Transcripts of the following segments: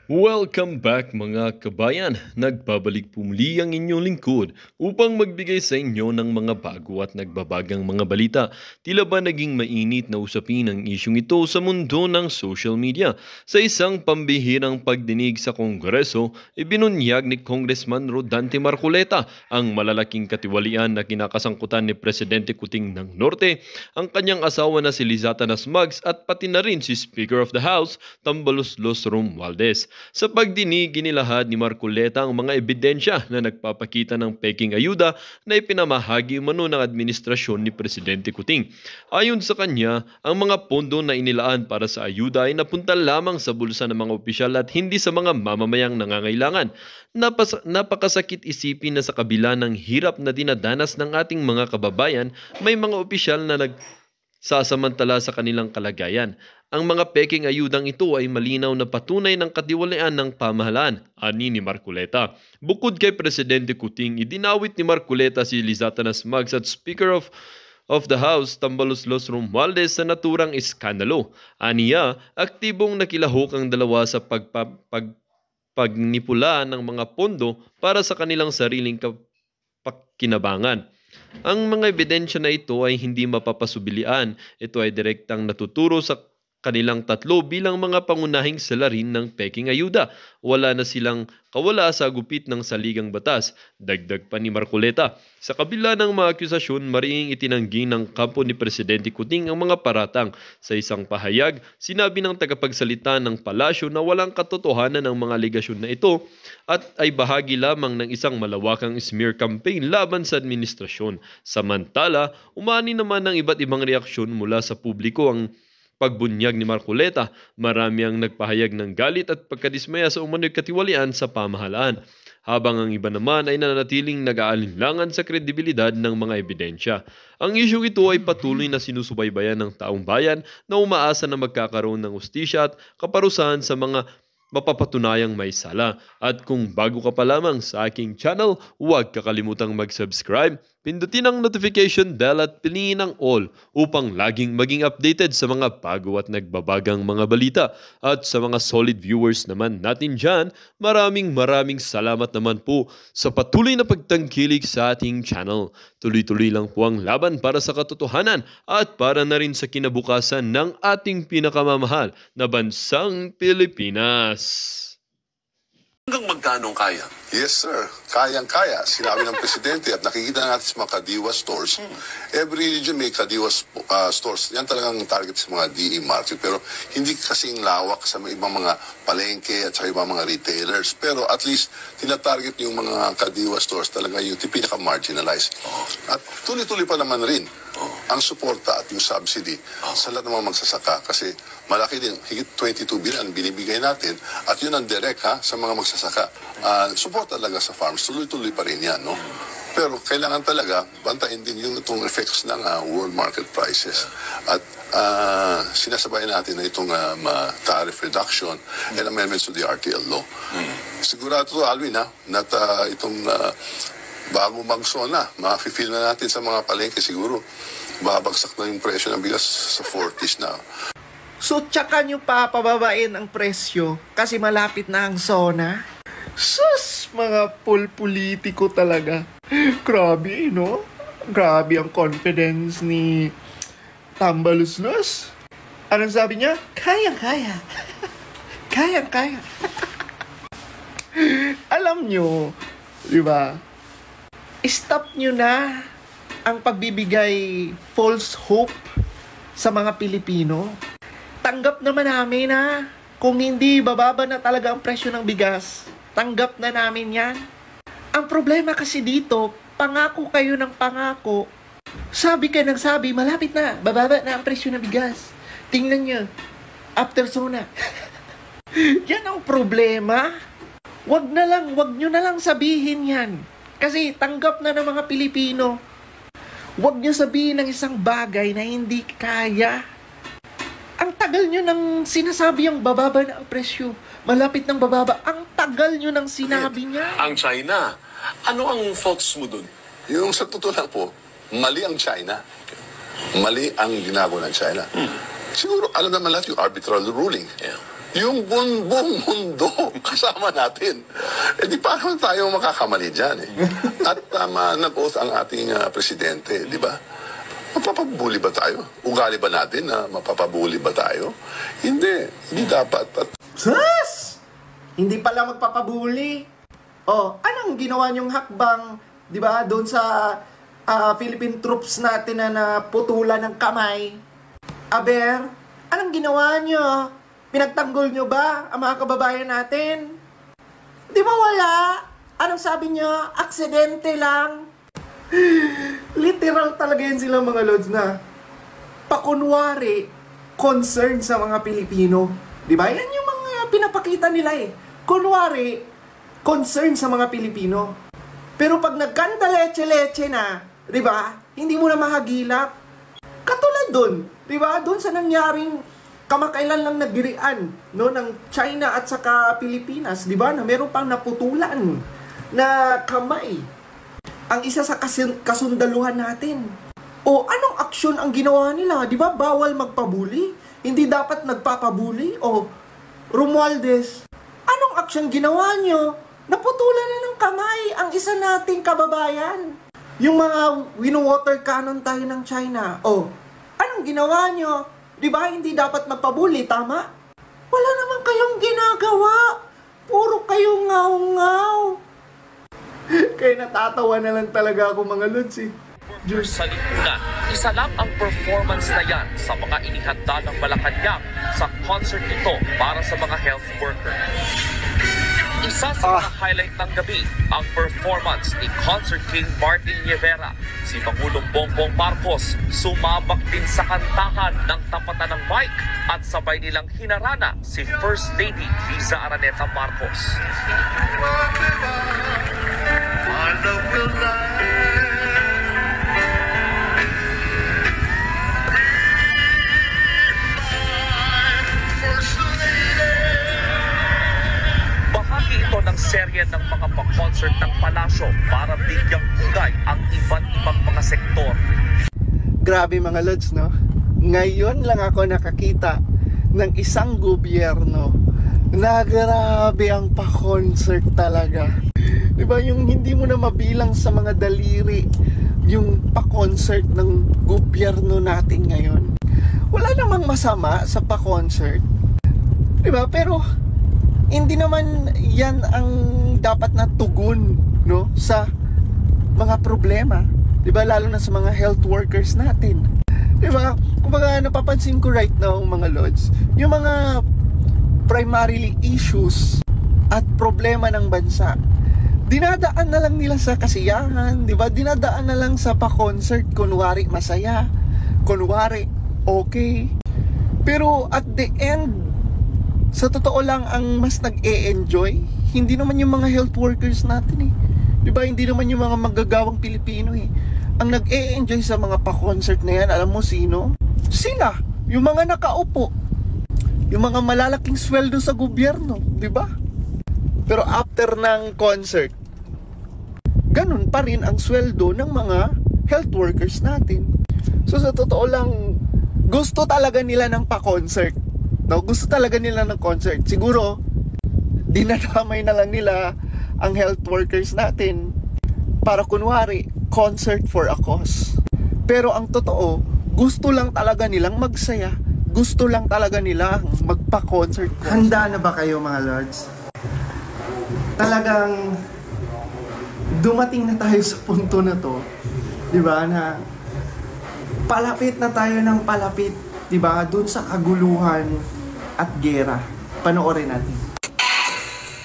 Welcome back mga kabayan! Nagbabalik po muli ang inyong lingkod upang magbigay sa inyo ng mga bago at nagbabagang mga balita. Tila ba naging mainit na usapin ang isyong ito sa mundo ng social media? Sa isang pambihirang pagdinig sa Kongreso, ibinunyag ni Congressman Rodante Marcoleta ang malalaking katiwalian na kinakasangkutan ni Presidente Kuting ng Norte, ang kanyang asawa na si Lizata Nasmags at pati na rin si Speaker of the House, Tambaloslos Romualdez. Sa pagdinig, inilahad ni Marcoleta ang mga ebidensya na nagpapakita ng peking ayuda na ipinamahagi umano ng administrasyon ni Presidente Kuting. Ayon sa kanya, ang mga pondo na inilaan para sa ayuda ay napunta lamang sa bulsa ng mga opisyal at hindi sa mga mamamayang nangangailangan. Napakasakit isipin na sa kabila ng hirap na dinadanas ng ating mga kababayan, may mga opisyal na sasamantala sa kanilang kalagayan. Ang mga peking ayudang ito ay malinaw na patunay ng katiwalian ng pamahalaan, ani ni Marcoleta. Bukod kay Presidente Kuting, idinawit ni Marcoleta si Lizata Nasmags at Speaker of the House, Tambaloslos Romualdez sa naturang iskandalo. Aniya, aktibong nakilahok ang dalawa sa pagnipula ng mga pondo para sa kanilang sariling kinabangan. Ang mga ebidensya na ito ay hindi mapapasubilian. Ito ay direktang natuturo sa kanilang tatlo bilang mga pangunahing salarin ng peking ayuda. Wala na silang kawala sa gupit ng saligang batas. Dagdag pa ni Marcoleta. Sa kabila ng mga akusasyon, mariing itinanggi ng kampo ni Presidente Kuting ang mga paratang. Sa isang pahayag, sinabi ng tagapagsalita ng palasyo na walang katotohanan ng mga aligasyon na ito at ay bahagi lamang ng isang malawakang smear campaign laban sa administrasyon. Samantala, umani naman ng iba't ibang reaksyon mula sa publiko ang pagbunyag ni Marcoleta. Marami ang nagpahayag ng galit at pagkadismaya sa umano'y katiwalian sa pamahalaan, habang ang iba naman ay nananatiling nag-aalinlangan sa kredibilidad ng mga ebidensya. Ang isyong ito ay patuloy na sinusubaybayan ng taong bayan na umaasa na magkakaroon ng hustisya at kaparusahan sa mga mapapatunayang may sala. At kung bago ka pa lamang sa aking channel, huwag kakalimutang mag-subscribe, pindutin ang notification bell at piliin ang all upang laging maging updated sa mga bago at nagbabagang mga balita. At sa mga solid viewers naman natin dyan, maraming salamat naman po sa patuloy na pagtangkilik sa ating channel. Tuloy-tuloy lang po ang laban para sa katotohanan at para na rin sa kinabukasan ng ating pinakamamahal na bansang Pilipinas. Hanggang magkano kaya? Yes, sir. Kayang-kaya. Sinabi ng Presidente at nakikita natin sa mga Kadiwa stores. Every region may Kadiwa stores. Yan talagang target sa mga DE market. Pero hindi kasing lawak sa ibang mga palengke at sa ibang mga retailers. Pero at least, tinatarget yung mga Kadiwa stores talaga yung pinaka-marginalized. At tuloy-tuloy pa naman rin ang suporta at yung subsidy sa lahat ng mga magsasaka. Kasi malaki din, higit 22 billion binibigay natin. At yun ang direct sa mga magsasaka. Support talaga sa farms, tuloy-tuloy pa rin yan, no? Pero kailangan talaga bantayan din yung itong effects ng world market prices. At sinasabay natin na itong tariff reduction and amendments to the RTL law. Sigurado, Alvin, na itong bago magsona, ma-feel na natin sa mga palengke siguro. Babagsak na yung presyo ng bigas sa 40s na. So, tsaka nyo pa pababain ang presyo kasi malapit na ang SONA? Sus, mga politiko talaga. Grabe, no? Grabe ang confidence ni Tambaloslos. Anong sabi niya? Kayang-kaya. Kayang-kaya. Alam nyo, di ba? Stop nyo na ang pagbibigay false hope sa mga Pilipino. Tanggap naman namin na kung hindi bababa na talaga ang presyo ng bigas. Tanggap na namin yan. Ang problema kasi dito, pangako kayo ng pangako. Sabi ka ng sabi, malapit na, bababa na ang presyo ng bigas. Tingnan nyo, after SONA. Yan ang problema. Wag nyo na lang sabihin yan. Kasi tanggap na ng mga Pilipino. Wag nyo sabihin ng isang bagay na hindi kaya. Ang tagal nyo nang sinasabi ang bababa na ang presyo. Malapit ng bababa. Ang tagal nyo nang sinabi niya. Ang China, ano ang thoughts mo dun? Yung sa totoo lang po, mali ang China. Mali ang ginagawa ng China. Siguro, alam naman lahat yung arbitral ruling. Yeah. Yung buong mundo kasama natin. Eh di paano tayo makakamali dyan eh. At tama nag-oath ang ating presidente, di ba? Mapapabuli ba tayo? Ugali ba natin na mapapabuli ba tayo? Hindi dapat. At Sus! Hindi pala magpapabuli. Oh, anong ginawa niyong hakbang, di ba, doon sa Philippine troops natin na naputulan ng kamay? Aber, anong ginawa niyo? Pinagtanggol niyo ba ang mga kababayan natin? Di ba wala? Anong sabi niyo? Aksidente lang. Literal talaga yan sila mga lods na pakunwari concern sa mga Pilipino. Di ba? Yan yung mga pinapakita nila eh. Kunwari, concern sa mga Pilipino. Pero pag nagkanta leche-leche na, di ba? Hindi mo na mahagilap. Katulad dun, di ba? Dun sa nangyaring kamakailan lang nagdirian, no, ng China at saka Pilipinas, di ba? Na meron pang naputulan na kamay. Ang isa sa kasundaluhan natin. O anong aksyon ang ginawa nila? Di ba? Bawal magpabuli? Hindi dapat nagpapabuli? O Romualdez, anong aksyon ginawa nyo? Naputulan na ng kamay ang isa nating kababayan. Yung mga wino-water cannon tayo ng China. O, anong ginawa nyo? Di ba hindi dapat magpabuli, tama? Wala naman kayong ginagawa. Puro kayong ngaw-ngaw. Kaya natatawa na lang talaga ako mga lods eh. Sa lipunan, isa lang ang performance na yan sa mga inihanda ng Malacanang sa concert nito para sa mga health worker. Isa sa mga highlight ng gabi, ang performance ni Concert King Martin Nievera. Si Pangulong Bongbong Marcos sumabak din sa kantahan ng tapatan ng mic at sabay nilang hinarana si First Lady Liza Araneta Marcos. Bahagi ito ng serye ng mga pa-concert ng palasyo para bigyang hugay ang iba't ibang mga sektor. Grabe mga lods, no? Ngayon lang ako nakakita ng isang gobyerno na grabe ang pa-concert talaga. Diba yung hindi mo na mabilang sa mga daliri yung pa-concert ng gobyerno natin ngayon. Wala namang masama sa pa-concert. Diba? Pero hindi naman yan ang dapat na tugon, no, sa mga problema. Diba? Lalo na sa mga health workers natin. Diba? Kumbaga napapansin ko right now mga lods, yung mga primarily issues at problema ng bansa, dinadaan na lang nila sa kasiyahan, diba? Dinadaan na lang sa pa-concert, kunwari masaya, kunwari okay. Pero at the end, sa totoo lang, ang mas nag-e-enjoy, hindi naman yung mga health workers natin eh. Diba? Hindi naman yung mga manggagawang Pilipino eh. Ang nag-e-enjoy sa mga pa-concert na yan, alam mo sino? Sila, yung mga nakaupo, yung mga malalaking sweldo sa gobyerno, diba? Pero after ng concert, ganun pa rin ang sweldo ng mga health workers natin. So sa totoo lang, gusto talaga nila ng pa-concert. No, gusto talaga nila ng concert. Siguro, dinadamay na lang nila ang health workers natin para kunwari, concert for a cause. Pero ang totoo, gusto lang talaga nilang magsaya. Gusto lang talaga nila magpa-concert. Handa na ba kayo mga lords? Talagang dumating na tayo sa punto na to, di ba, na palapit na tayo ng palapit, di ba, dun sa kaguluhan at gera. Panoorin natin.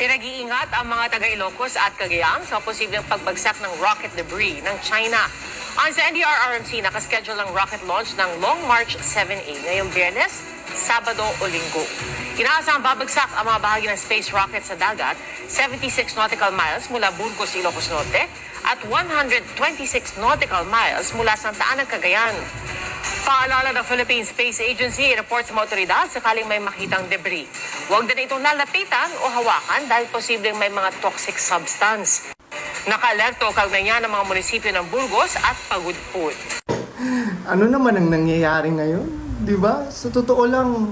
Pinag-iingat ang mga taga-Ilocos at Cagayan sa posibleng pagbagsak ng rocket debris ng China. Ayon sa NDRRMC, nakaschedule ang rocket launch ng Long March 7A ngayong Biyernes, Sabado o Linggo. Inaasahang babagsak ang mga bahagi ng space rocket sa dagat, 76 nautical miles mula Burgos, Ilocos Norte at 126 nautical miles mula Santa Ana, Cagayan. Paalala ng Philippine Space Agency, report sa mga otoridad sakaling may makitang debris. Huwag din itong lalapitan o hawakan dahil posibleng may mga toxic substance. Naka-alerto kaugnay niya ng mga munisipyo ng Burgos at Pagudpud. Ano naman ang nangyayari ngayon? Di ba? Sa totoo lang,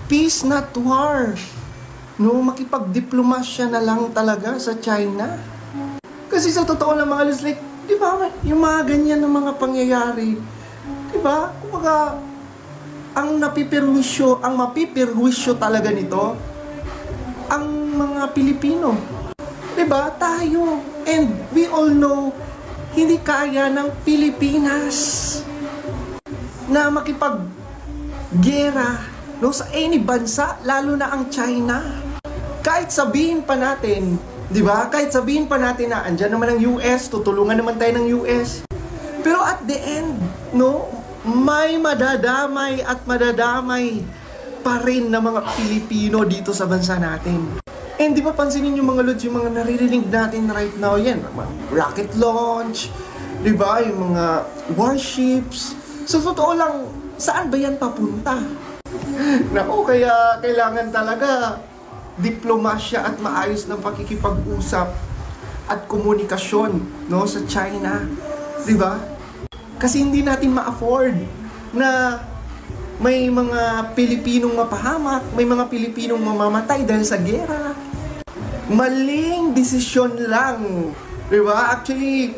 peace not war. no, makipagdiplomasya na lang talaga sa China. Kasi sa totoo lang mga lods, like, di ba, yung mga ganyan ng mga pangyayari, di ba, kumbaga, ang mapipirwisyo talaga nito, ang mga Pilipino. Diba? Tayo. And we all know, hindi kaya ng Pilipinas na makipaggera, no, sa any bansa, lalo na ang China. Kahit sabihin pa natin, di ba? Kahit sabihin pa natin na andyan naman ang US, tutulungan naman tayo ng US. Pero at the end, no, may madadamay at madadamay pa rin na mga Pilipino dito sa bansa natin. And di ba pansinin yung mga lods, yung mga naririnig natin right now, yan, mga rocket launch, di ba, yung mga warships. So, totoo lang, saan ba yan papunta? Naku, kaya kailangan talaga diplomasya at maayos ng pakikipag-usap at komunikasyon, no, sa China. Di ba? Kasi hindi natin ma-afford na may mga Pilipinong mapahamak, may mga Pilipinong mamamatay dahil sa gera. Maling desisyon lang. Di ba? Actually,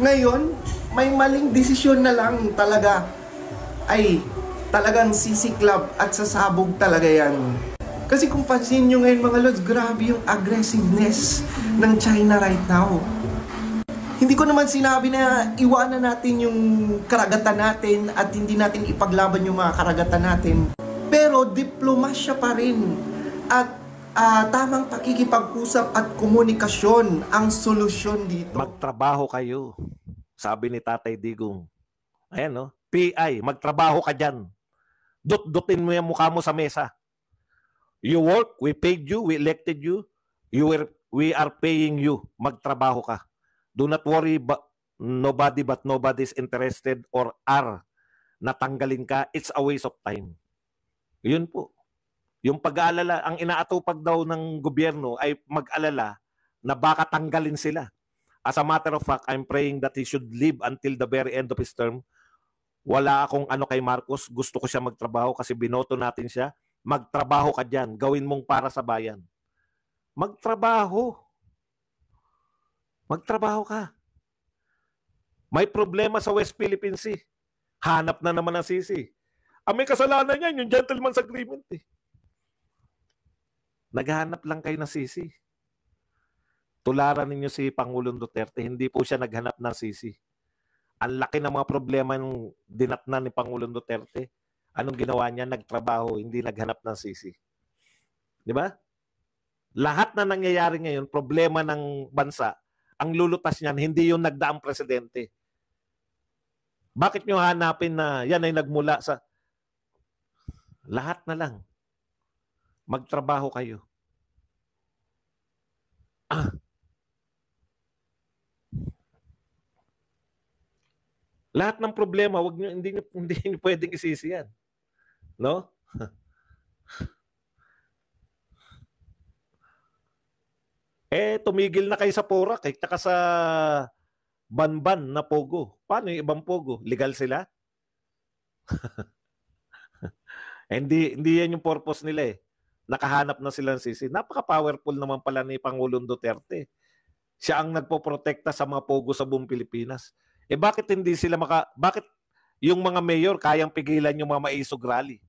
ngayon, may maling desisyon na lang talaga. Ay, talagang sisiklab at sasabog talaga yan. Kasi kung pansin nyo ngayon mga lods, grabe yung aggressiveness ng China right now. Hindi ko naman sinabi na iwanan natin yung karagatan natin at hindi natin ipaglaban yung mga karagatan natin. Pero diplomasya pa rin at tamang pakikipag-usap at komunikasyon ang solusyon dito. Magtrabaho kayo, sabi ni Tatay Digong. Ayan, no? PI, magtrabaho ka dyan. Dut-dutin mo yung mukha mo sa mesa. You work, we paid you, we elected you, we are paying you. Magtrabaho ka. Do not worry, nobody but nobody is interested or are natanggalin ka. It's a waste of time. Yun po. Yung pag-aalala, ang inaatupag daw ng gobyerno ay mag-alala na baka tanggalin sila. As a matter of fact, I'm praying that he should live until the very end of his term. Wala akong ano kay Marcos. Gusto ko siya magtrabaho kasi binoto natin siya. Magtrabaho ka dyan. Gawin mong para sa bayan. Magtrabaho. Magtrabaho ka. May problema sa West Philippine Sea. Hanap na naman ang sisi. Ang may kasalanan yan, yung gentleman's agreement eh. Naghanap lang kayo ng sisi. Tularan ninyo si Pangulong Duterte, hindi po siya naghanap ng sisi. Ang laki ng mga problema ng dinatnan ni Pangulong Duterte. Anong ginawa niya? Nagtrabaho, hindi naghanap ng sisi. Di ba? Lahat na nangyayari ngayon, problema ng bansa, ang lulutas niyan, hindi yung nagdaang presidente. Bakit nyo hanapin na yan ay nagmula sa... Lahat na lang. Magtrabaho kayo. Lahat ng problema, wag nyo, hindi nyo pwedeng isisi yan. No? Tumigil na kayo sa Porac, tsaka sa Banban na Pogo. Paano yung ibang Pogo? Legal sila? Hindi yan yung purpose nila eh. Nakahanap na sila ng sisi. Napaka-powerful naman pala ni Pangulong Duterte. Siya ang nagpoprotekta sa mga Pogo sa buong Pilipinas. Bakit hindi sila bakit yung mga mayor kayang pigilan yung mga maisog rally?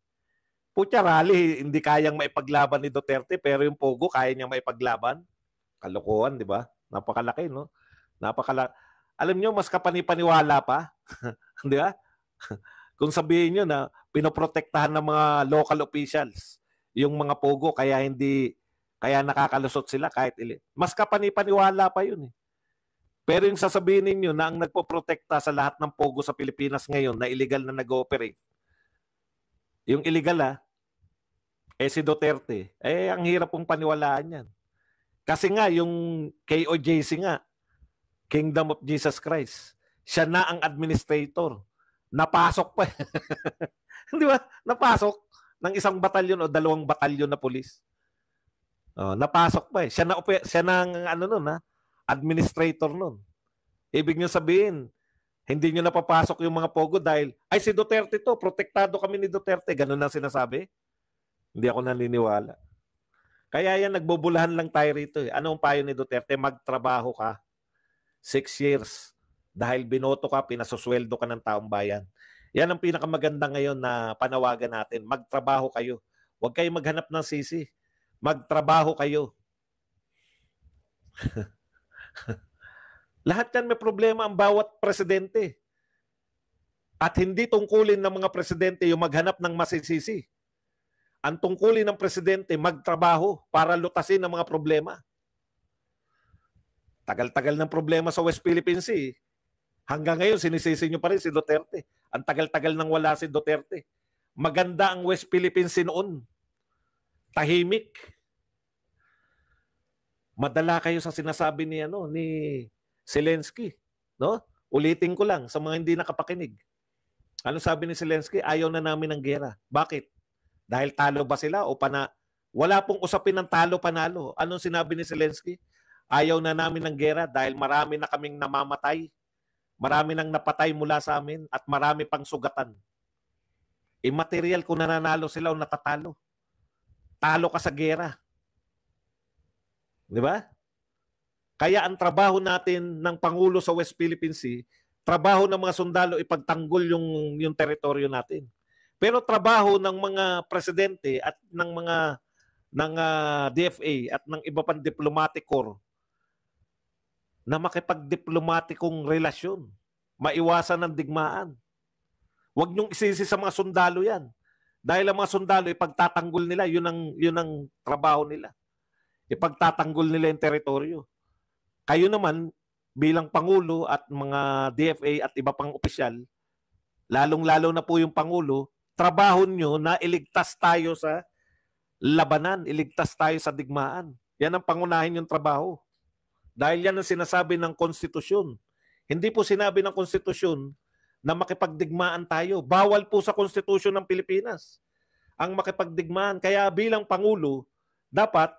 Putya rally, hindi kayang maipaglaban ni Duterte, pero yung Pogo kaya niyang maipaglaban. Kalokohan, di ba? Napakalaki, no? Alam niyo, mas kapanipaniwala pa. Di ba? Kung sabihin niyo na pinoprotektahan ng mga local officials yung mga Pogo, kaya nakakalusot sila kahit mas kapanipaniwala pa yun eh. Pero yung sasabihin ninyo na ang nagpoprotekta sa lahat ng Pogo sa Pilipinas ngayon na illegal na nag-ooperate, yung illegal si Duterte, ang hirap pong paniwalaan yan. Kasi nga, yung KOJC nga, Kingdom of Jesus Christ, siya na ang administrator. Napasok pa. Di ba? Napasok ng isang batalyon o 2 batalyon na pulis. Napasok pa eh. Siya na ang administrator nun. Ibig nyo sabihin, hindi nyo napapasok yung mga Pogo dahil, ay si Duterte to, protektado kami ni Duterte. Ganun ang sinasabi. Hindi ako naniniwala. Kaya yan, nagbubulahan lang tayo rito. Eh. Ano ang payo ni Duterte? Magtrabaho ka 6 years. Dahil binoto ka, pinasusweldo ka ng taong bayan. Yan ang pinakamaganda ngayon na panawagan natin. Magtrabaho kayo. Huwag kayo maghanap ng sisi. Magtrabaho kayo. Lahat yan may problema ang bawat presidente. At hindi tungkulin ng mga presidente yung maghanap ng masisisi. Ang tungkulin ng presidente, magtrabaho para lutasin ang mga problema. Tagal-tagal ng problema sa West Philippine Sea. Hanggang ngayon, sinisisi nyo pa rin si Duterte. Ang tagal-tagal nang wala si Duterte. Maganda ang West Philippine Sea noon. Tahimik. Madala kayo sa sinasabi ni Zelensky, no? Ulitin ko lang sa mga hindi nakapakinig. Ano sabi ni Zelensky? Ayaw na namin ng gera. Bakit? Dahil talo ba sila o wala pong usapin ng talo panalo. Anong sinabi ni Zelensky? Ayaw na namin ng gera dahil marami na kaming namamatay. Marami nang napatay mula sa amin at marami pang sugatan. Immaterial kung nananalo sila o natatalo. Talo ka sa gera. Di ba? Kaya ang trabaho natin ng Pangulo sa West Philippine Sea, trabaho ng mga sundalo ipagtanggol yung teritoryo natin. Pero trabaho ng mga presidente at ng DFA at ng iba pang diplomatic corps na makipagdiplomatikong relasyon, maiwasan ng digmaan. Huwag niyong isisi sa mga sundalo yan. Dahil ang mga sundalo, ipagtatanggol nila, yun ang trabaho nila. Ipagtatanggol nila yung teritoryo. Kayo naman, bilang Pangulo at mga DFA at iba pang opisyal, lalong-lalo na po yung Pangulo, trabaho nyo na iligtas tayo sa labanan, iligtas tayo sa digmaan. Yan ang pangunahin yung trabaho. Dahil yan ang sinasabi ng konstitusyon. Hindi po sinabi ng konstitusyon na makipagdigmaan tayo. Bawal po sa konstitusyon ng Pilipinas ang makipagdigmaan. Kaya bilang Pangulo, dapat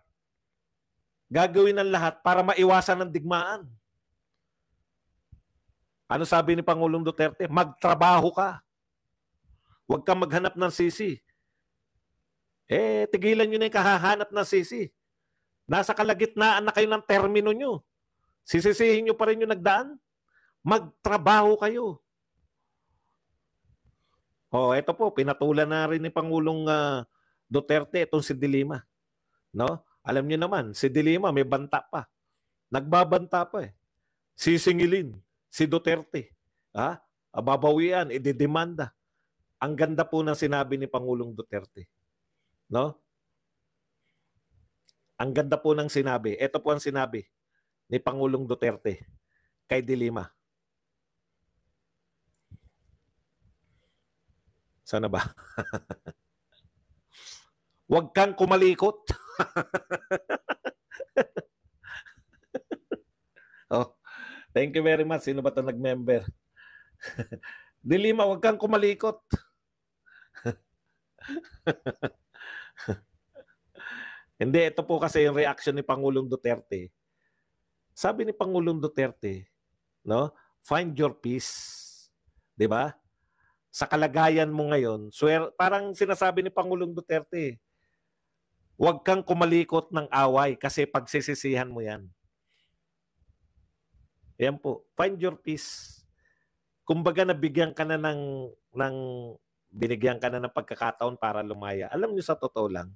gagawin ang lahat para maiwasan ng digmaan. Ano sabi ni Pangulong Duterte? Magtrabaho ka. Huwag kang maghanap ng sisi. Tigilan nyo na yung kahahanap ng sisi. Nasa kalagitnaan na kayo ng termino nyo. Sisisihin nyo pa rin yung nagdaan. Magtrabaho kayo. Ito po, pinatulan na rin ni Pangulong Duterte itong si Dilima. No? Alam niyo naman, si Dilima may banta pa. Nagbabanta pa eh. Sisingilin si Duterte. Babawian, ididemanda. Ang ganda po ng sinabi ni Pangulong Duterte. No? Ang ganda po ng sinabi. Ito po ang sinabi ni Pangulong Duterte kay Dilima. Sana ba? Huwag kang kumalikot. Thank you very much. Sino ba ito nag-member? Dilima, huwag kang kumalikot. Hindi, ito po kasi yung reaction ni Pangulong Duterte. Sabi ni Pangulong Duterte, no? Find your peace. 'Di ba? Sa kalagayan mo ngayon, parang sinasabi ni Pangulong Duterte, huwag kang kumalikot ng away kasi pagsisisihan mo 'yan. Yan po, find your peace. Kumbaga nabigyan ka na binigyan ka na ng pagkakataon para lumaya. Alam niyo sa totoo lang,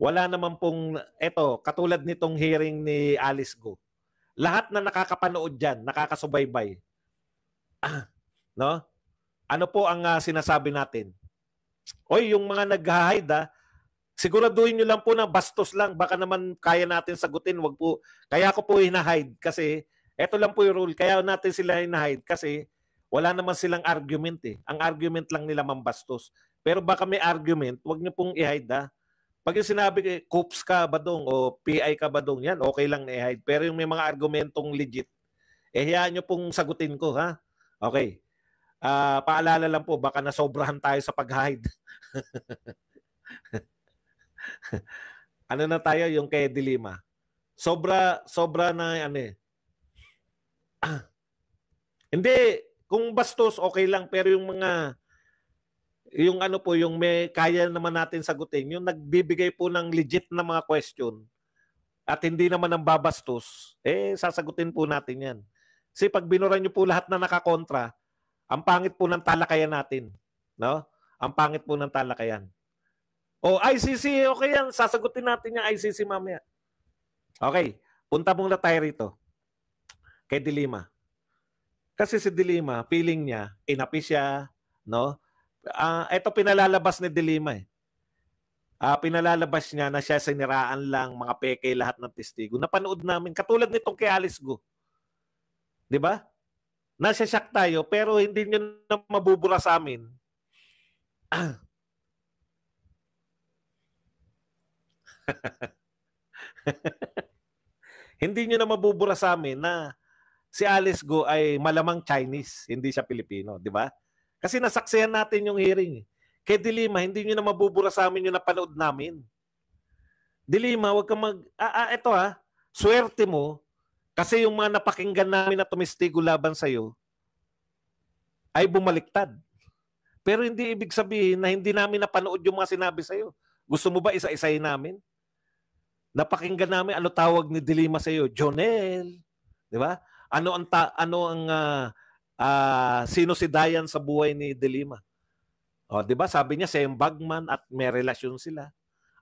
wala naman pong, katulad nitong hearing ni Alice Go. Lahat na nakakapanood dyan, nakakasubaybay. No? Ano po ang sinasabi natin? Yung mga nag-hide, siguraduhin nyo lang po na bastos lang. Baka naman kaya natin sagutin. Wag po. Kaya ko po hina-hide kasi eto lang po yung rule. Kaya natin sila hina-hide kasi wala naman silang argument eh. Ang argument lang nila mambastos. Pero baka may argument, wag nyo pong i-hide Pag yung sinabi, COOPS ka ba dong o PI ka ba dong, yan, okay lang na i-hide. Pero yung may mga argumentong legit, hiyaan nyo pong sagutin ko, ha? Okay. Paalala lang po, baka nasobrahan tayo sa pag-hide. Ano na tayo yung kay Dilima? Sobra na Hindi, kung bastos, okay lang. Pero yung mga yung ano po, yung may kaya naman natin sagutin, yung nagbibigay po ng legit na mga question at hindi naman ng babastos, sasagutin po natin yan. Kasi pag binura nyo po lahat na nakakontra, ang pangit po ng talakayan natin. No? Ang pangit po ng talakayan. O, ICC, okay yan. Sasagutin natin yung ICC mamaya. Okay, punta muna tayo rito. Kay De Lima. Kasi si De Lima, feeling niya, inapi siya, no? Ito pinalalabas ni De Lima eh. Pinalalabas niya na siya siniraan lang, mga peke, lahat ng testigo. Napanood namin, katulad nitong kay Alice Go. Di ba? Nasa shock tayo, pero hindi niyo na mabubura sa amin. Hindi niyo na mabubura sa amin na si Alice Go ay malamang Chinese, hindi siya Pilipino, di ba? Kasi nasaksihan natin yung hearing. Kay De Lima, hindi nyo na mabubura sa amin yung napanood namin. De Lima, wag kang ito swerte mo, kasi yung mga napakinggan namin na tumestigo laban sa'yo, ay bumaliktad. Pero hindi ibig sabihin na hindi namin napanood yung mga sinabi sa'yo. Gusto mo ba isa-isayin namin? Napakinggan namin, ano tawag ni De Lima sa'yo? Jonel. Di ba? Sino si Dayan sa buhay ni De Lima? O, di ba? Sabi niya, same bagman at may relasyon sila.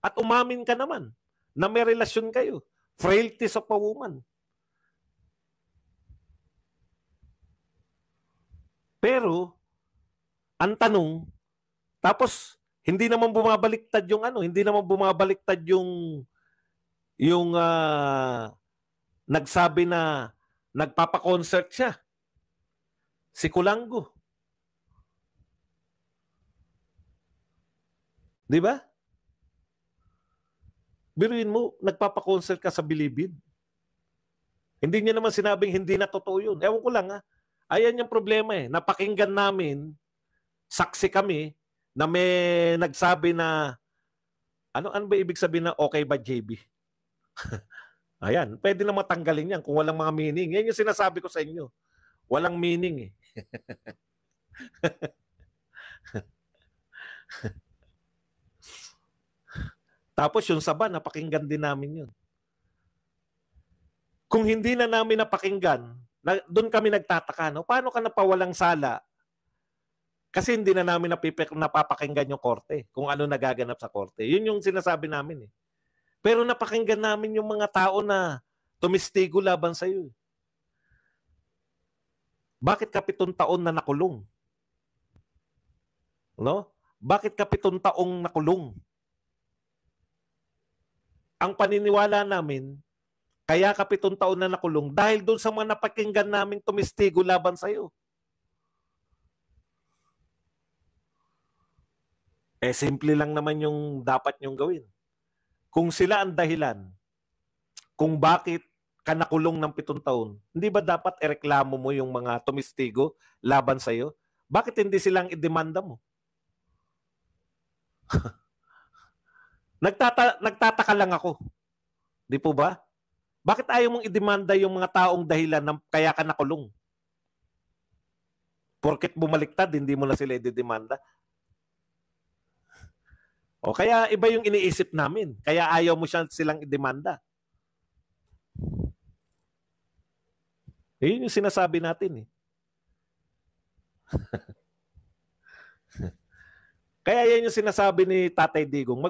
At umamin ka naman na may relasyon kayo. Frailties of a woman. Pero, ang tanong, tapos, hindi naman bumabaliktad yung hindi naman bumabaliktad yung nagsabi na nagpapa-concert siya. Si Kulango. Di ba? Biruin mo, nagpapa-concert ka sa Bilibid. Hindi niya naman sinabing hindi na totoo yun. Ewan ko lang Ayan yung problema eh. Napakinggan namin, saksi kami, na may nagsabi na, ano ba ibig sabihin na okay ba JB? Ayan, pwede na matanggalin yan kung walang mga meaning. Yan yung sinasabi ko sa inyo. Walang meaning eh. Tapos yung saba, napakinggan din namin yun. Kung hindi na namin napakinggan, doon kami nagtataka, no? Paano ka napawalang sala? Kasi hindi na namin napapakinggan yung korte, kung ano nagaganap sa korte. Yun yung sinasabi namin eh. Pero napakinggan namin yung mga tao na tumistigo laban sa iyo. Bakit ka 7 taon na nakulong? No? Bakit ka 7 taong nakulong? Ang paniniwala namin, kaya ka 7 taon na nakulong dahil doon sa mga napakinggan namin tumistigo laban sa iyo. Simple lang naman yung dapat nyong gawin. Kung sila ang dahilan, kung bakit ka nakulong ng 7 taon, hindi ba dapat ireklamo mo yung mga tumistigo laban sa iyo? Bakit hindi silang idemanda mo? Nagtataka lang ako. Di po ba? Bakit ayaw mong idemanda yung mga taong dahilan ng kaya ka nakulong? Porket bumaliktad, hindi mo na sila idedemanda. O kaya iba yung iniisip namin. Kaya ayaw mo silang idemanda. Yun yung sinasabi natin eh. Kaya yan yung sinasabi ni Tatay Digong.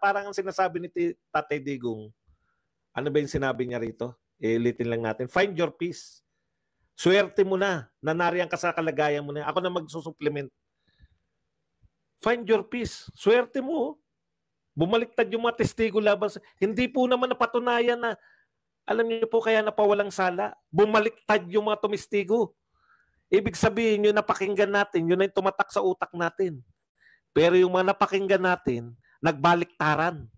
Parang ang sinasabi ni Tatay Digong, ano ba yung sinabi niya rito? Ulitin lang natin. Find your peace. Swerte mo na. Nanariyan ka sa kalagayan mo na. Ako na magsusupplement. Find your peace. Swerte mo. Bumaliktad yung mga testigo laban sa... Hindi po naman napatunayan na, alam niyo po kaya napawalang sala. Bumaliktad yung mga tumestigo. Ibig sabihin yun napakinggan natin, yun na yung tumatak sa utak natin. Pero yung mga napakinggan natin, nagbaliktaran.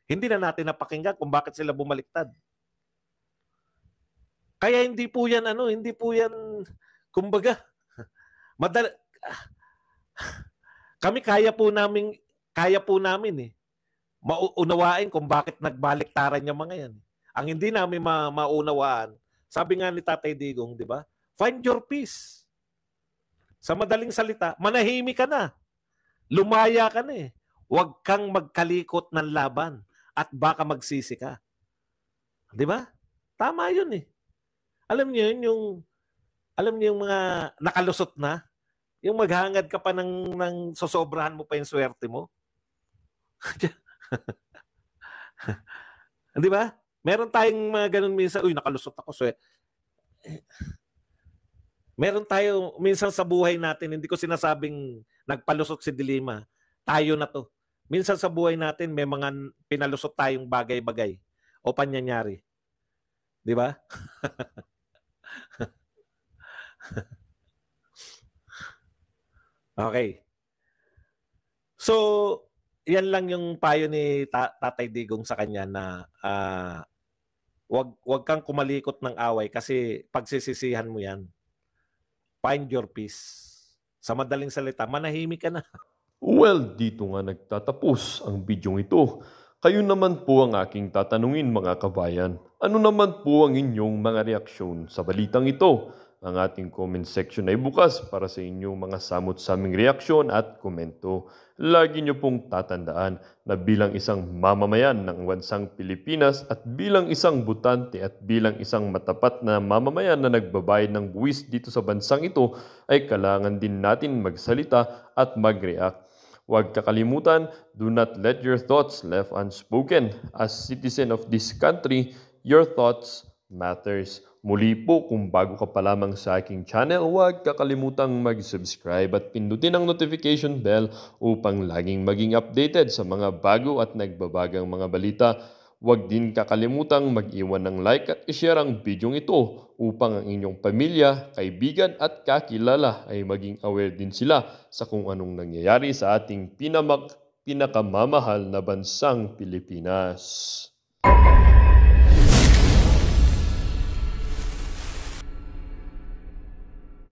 Hindi na natin napakinggan kung bakit sila bumaliktad. Kaya hindi po yan, kumbaga, kami kaya po namin eh. Mauunawain kung bakit nagbaliktaran yung mga yan. Ang hindi namin maunawaan, sabi nga ni Tatay Digong, di ba? Find your peace. Sa madaling salita, manahimik ka na. Lumaya ka na eh. Huwag kang magkalikot ng laban at baka magsisi ka. Di ba? Tama yun eh. Alam niyo yun, alam niyo yung mga nakalusot na, yung maghangad ka pa ng sosobrahan mo pa yung swerte mo. Di ba? Meron tayong mga ganun minsan, uy, nakalusot ako. So, meron tayo minsan sa buhay natin, hindi ko sinasabing nagpalusot si Dilima. Tayo na to. Minsan sa buhay natin, may mga pinalusot tayong bagay-bagay o panyanyari. Di ba? Okay. So, yan lang yung payo ni Tatay Digong sa kanya na wag kang kumalikot ng away kasi pagsisisihan mo yan. Find your peace. Sa madaling salita, manahimik ka na. Well, dito nga nagtatapos ang bidyong ito. Kayo naman po ang aking tatanungin mga kabayan. Ano naman po ang inyong mga reaksyon sa balitang ito? Ang ating comment section ay bukas para sa inyong mga samot-saming reaksyon at komento. Lagi niyo pong tatandaan na bilang isang mamamayan ng bansang Pilipinas at bilang isang butante at bilang isang matapat na mamamayan na nagbabayad ng buwis dito sa bansang ito ay kailangan din natin magsalita at mag-react. Huwag kakalimutan, do not let your thoughts left unspoken. As citizen of this country, your thoughts matters. Muli po, kung bago ka pa lamang sa aking channel, huwag kakalimutang mag-subscribe at pindutin ang notification bell upang laging maging updated sa mga bago at nagbabagang mga balita. Huwag din kakalimutang mag-iwan ng like at i-share ang bidyong ito upang ang inyong pamilya, kaibigan at kakilala ay maging aware din sila sa kung anong nangyayari sa ating pinakamamahal na bansang Pilipinas.